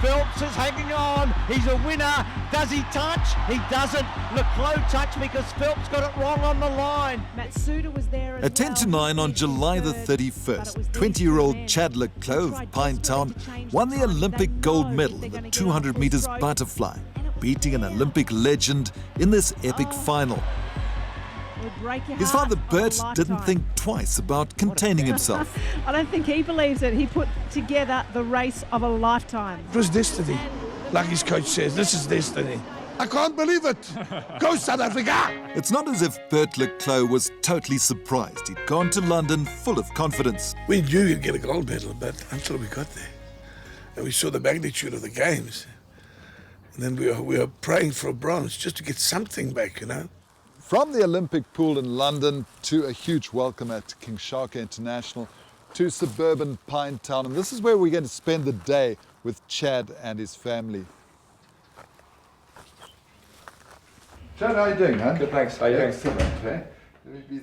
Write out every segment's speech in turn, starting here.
Phelps is hanging on. He's a winner. Does he touch? He doesn't. Clos touched because Phelps got it wrong on the line. was there At 10 to 9 on July the 31st, 20-year-old Chad Clos of Pinetown won the Olympic gold medal in the 200 metres butterfly, beating an Olympic legend in this epic final. His father Bert didn't think twice about containing himself. I don't think he believes it. He put together the race of a lifetime. It was destiny. Like his coach says, this is destiny. I can't believe it. Go South Africa! It's not as if Bert Clos was totally surprised. He'd gone to London full of confidence. We knew he'd get a gold medal, but until we got there, and we saw the magnitude of the games, and then we were praying for a bronze just to get something back, you know. From the Olympic pool in London to a huge welcome at King Shaka International to suburban Pinetown. And this is where we're going to spend the day with Chad and his family. Chad, how are you doing, huh? Good, thanks. How are you doing? Excellent.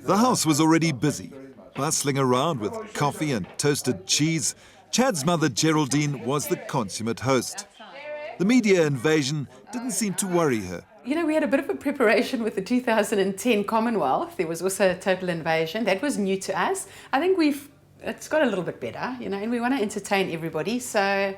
The house was already busy, bustling around with coffee and toasted cheese. Chad's mother, Geraldine, was the consummate host. The media invasion didn't seem to worry her. You know, we had a bit of a preparation with the 2010 Commonwealth. There was also a total invasion. That was new to us. I think it's got a little bit better, you know, and we want to entertain everybody, so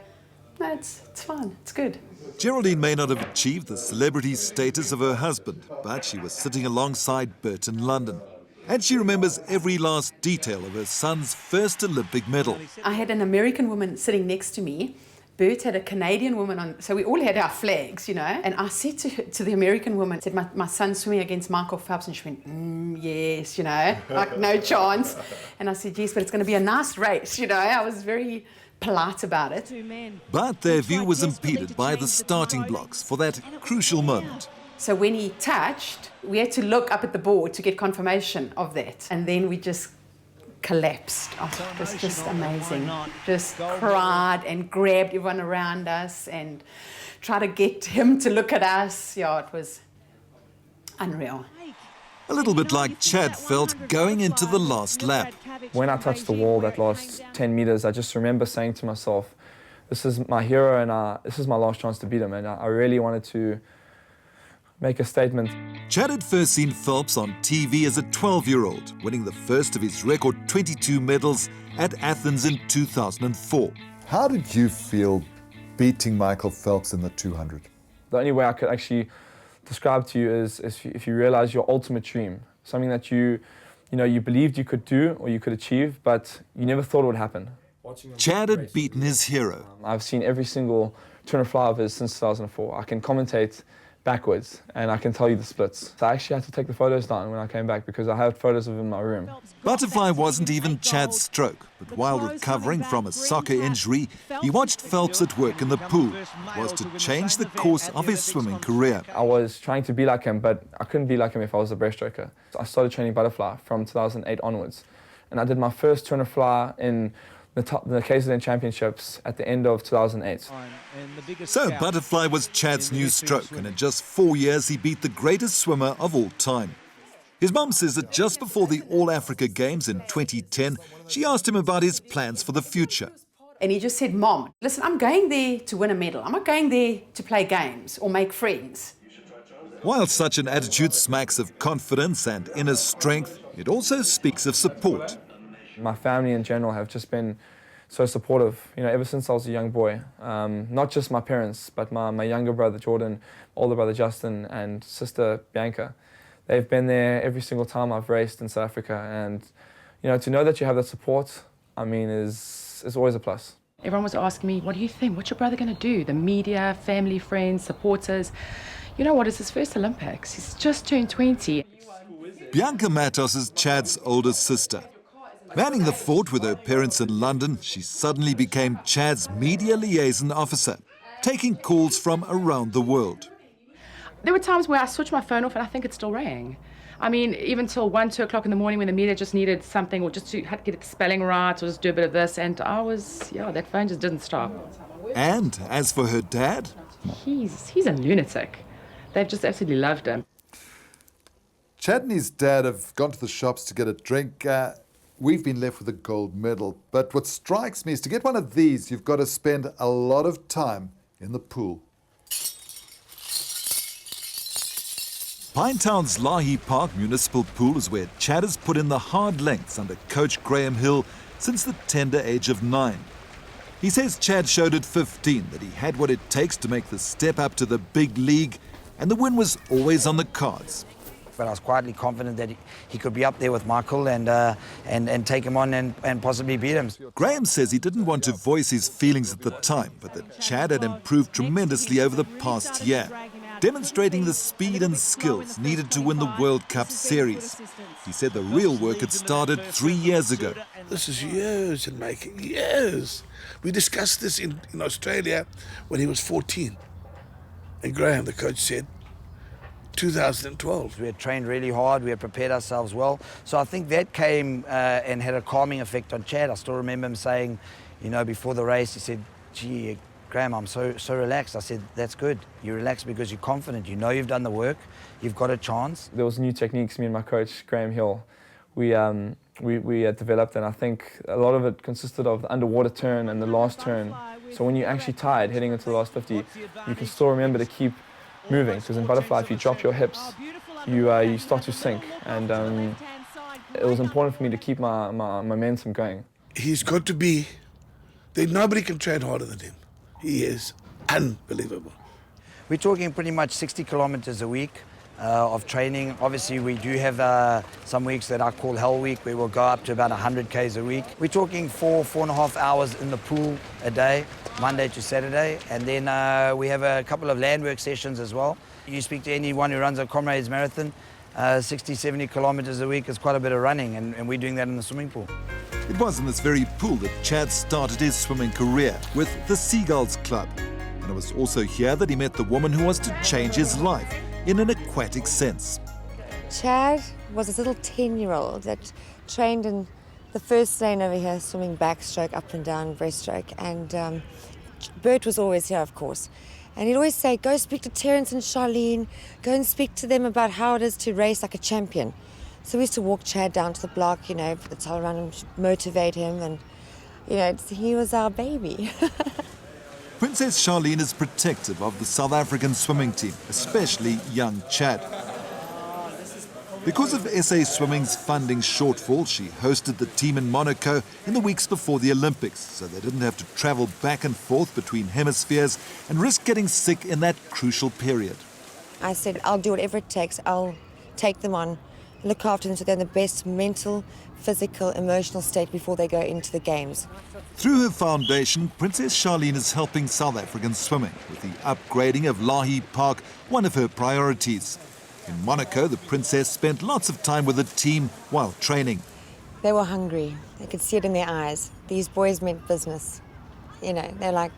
no, it's fine, it's good. Geraldine may not have achieved the celebrity status of her husband, but she was sitting alongside Bert in London. And she remembers every last detail of her son's first Olympic medal. I had an American woman sitting next to me. Bert had a Canadian woman on, so we all had our flags, you know. And I said to the American woman, I said, my son's swimming against Michael Phelps, and she went, yes, you know, like no chance. And I said, yes, but it's going to be a nice race, you know. I was very polite about it. But their view was impeded by the starting blocks for that crucial moment. So when he touched, we had to look up at the board to get confirmation of that. And then we just collapsed. Oh, it was just amazing. Just cried and grabbed everyone around us and tried to get him to look at us. Yeah, it was unreal. A little bit like Chad felt going into the last lap. When I touched the wall that last 10 metres, I just remember saying to myself, this is my hero and this is my last chance to beat him. And I really wanted to make a statement. Chad had first seen Phelps on TV as a 12-year-old, winning the first of his record 22 medals at Athens in 2004. How did you feel beating Michael Phelps in the 200? The only way I could actually describe to you is if you realize your ultimate dream, something that you believed you could do or you could achieve, but you never thought it would happen. Chad had beaten his hero. I've seen every single turn of fly of his since 2004. I can commentate backwards, and I can tell you the splits. So I actually had to take the photos down when I came back because I had photos of him in my room. Butterfly wasn't even Chad's stroke, but while recovering from a soccer injury, he watched Phelps at work in the pool. It was to change the course of his swimming career. I was trying to be like him, but I couldn't be like him if I was a breaststroker. So I started training butterfly from 2008 onwards, and I did my first turn of fly in the KZN Championships at the end of 2008. So butterfly was Chad's new stroke, and in just 4 years he beat the greatest swimmer of all time. His mum says that just before the All-Africa Games in 2010, she asked him about his plans for the future. And he just said, Mom, listen, I'm going there to win a medal. I'm not going there to play games or make friends. While such an attitude smacks of confidence and inner strength, it also speaks of support. My family in general have just been so supportive, you know, ever since I was a young boy. Not just my parents, but my younger brother Jordan, older brother Justin, and sister Bianca. They've been there every single time I've raced in South Africa, and you know, to know that you have that support, I mean, is always a plus. Everyone was asking me, what do you think? What's your brother going to do? The media, family, friends, supporters. You know what? It's his first Olympics. He's just turned 20. Bianca Matos is Chad's older sister. Manning the fort with her parents in London, she suddenly became Chad's media liaison officer, taking calls from around the world. There were times where I switched my phone off and I think it still rang. I mean, even till 1, 2 o'clock in the morning when the media just needed something or just to had to get the spelling right or just do a bit of this, and that phone just didn't stop. And as for her dad? He's a lunatic. They've just absolutely loved him. Chad and his dad have gone to the shops to get a drink. We've been left with a gold medal. But what strikes me is to get one of these, you've got to spend a lot of time in the pool. Pinetown's Lahi Park Municipal Pool is where Chad has put in the hard lengths under coach Graham Hill since the tender age of 9. He says Chad showed at 15 that he had what it takes to make the step up to the big league, and the win was always on the cards. But I was quietly confident that he could be up there with Michael and take him on and possibly beat him. Graham says he didn't want to voice his feelings at the time, but that Chad had improved tremendously over the past year, demonstrating the speed and skills needed to win the World Cup series. He said the real work had started 3 years ago. This is years in making, years. We discussed this in Australia when he was 14. And Graham, the coach, said, 2012. We had trained really hard, we had prepared ourselves well. So I think that came and had a calming effect on Chad. I still remember him saying, before the race, he said, gee, Graham, I'm so relaxed. I said, that's good. You're relaxed because you're confident. You know you've done the work. You've got a chance. There was new techniques me and my coach, Graham Hill, we had developed, and I think a lot of it consisted of the underwater turn and the last turn. So when you're actually tired heading into the last 50, you can still remember to keep moving, because in butterfly, if you drop your hips, you start to sink. And it was important for me to keep my momentum going. He's got to be, nobody can train harder than him. He is unbelievable. We're talking pretty much 60 kilometers a week of training. Obviously, we do have some weeks that I call Hell Week, where we'll go up to about 100 Ks a week. We're talking 4.5 hours in the pool a day, Monday to Saturday. And then we have a couple of land work sessions as well. You speak to anyone who runs a Comrades Marathon, 60, 70 kilometers a week is quite a bit of running, and we're doing that in the swimming pool. It was in this very pool that Chad started his swimming career with the Seagulls Club. And it was also here that he met the woman who was to change his life in an aquatic sense. Chad was this little 10-year-old that trained in the first lane over here, swimming backstroke, up and down, breaststroke. And Bert was always here, of course. And he'd always say, go speak to Terence and Charlene, go and speak to them about how it is to race like a champion. So we used to walk Chad down to the block, put the towel around him, motivate him, and, he was our baby. Princess Charlene is protective of the South African swimming team, especially young Chad. Because of SA Swimming's funding shortfall, she hosted the team in Monaco in the weeks before the Olympics, so they didn't have to travel back and forth between hemispheres and risk getting sick in that crucial period. I said, I'll do whatever it takes. I'll take them on, look after them so they're in the best mental, physical, emotional state before they go into the games. Through her foundation, Princess Charlene is helping South African swimming, with the upgrading of Lahi Park one of her priorities. In Monaco, the princess spent lots of time with the team while training. They were hungry. They could see it in their eyes. These boys meant business. They're like,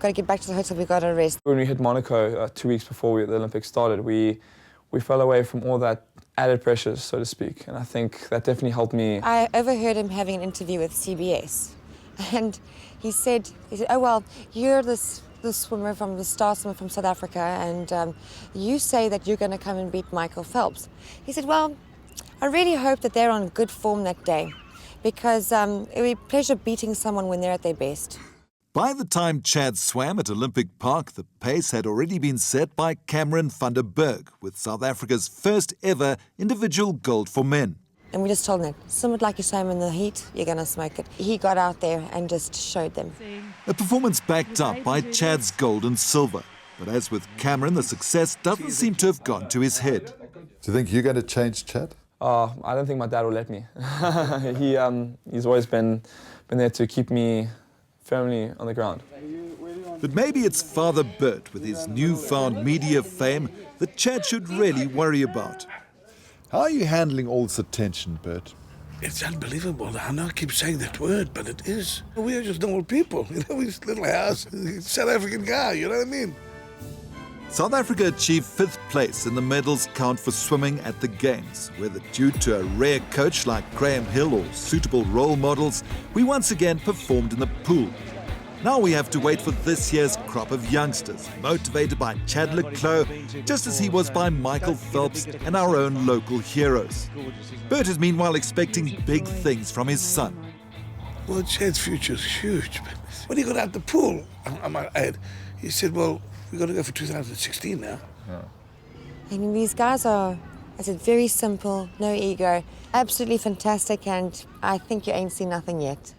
got to get back to the hotel, we've got to rest. When we hit Monaco 2 weeks before the Olympics started, we fell away from all that added pressures, so to speak, and I think that definitely helped me. I overheard him having an interview with CBS, and he said, oh, well, you're the swimmer from the star swimmer from South Africa, and you say that you're going to come and beat Michael Phelps. He said, well, I really hope that they're on good form that day, because it would be a pleasure beating someone when they're at their best. By the time Chad swam at Olympic Park, the pace had already been set by Cameron van der Berg, with South Africa's first ever individual gold for men. And we just told him, swim it like you swam in the heat, you're going to smoke it. He got out there and just showed them. A performance backed up by Chad's gold and silver. But as with Cameron, the success doesn't seem to have gone to his head. Do you think you're going to change, Chad? I don't think my dad will let me. He's always been there to keep me firmly on the ground. But maybe it's Father Bert, with his newfound media fame, that Chad should really worry about. How are you handling all this attention, Bert? It's unbelievable. I know I keep saying that word, but it is. We are just normal people. We're this little house, South African guy, you know what I mean? South Africa achieved 5th place in the medals count for swimming at the Games. Whether due to a rare coach like Graham Hill or suitable role models, we once again performed in the pool. Now we have to wait for this year's crop of youngsters, motivated by Chad Clos, just as he was by Michael Phelps and our own local heroes. Bert is meanwhile expecting big things from his son. Well, Chad's future is huge. But when he got out the pool, I might add, he said, well, we've got to go for 2016 now. I mean, these guys are, I said, very simple, no ego, absolutely fantastic, and I think you ain't seen nothing yet.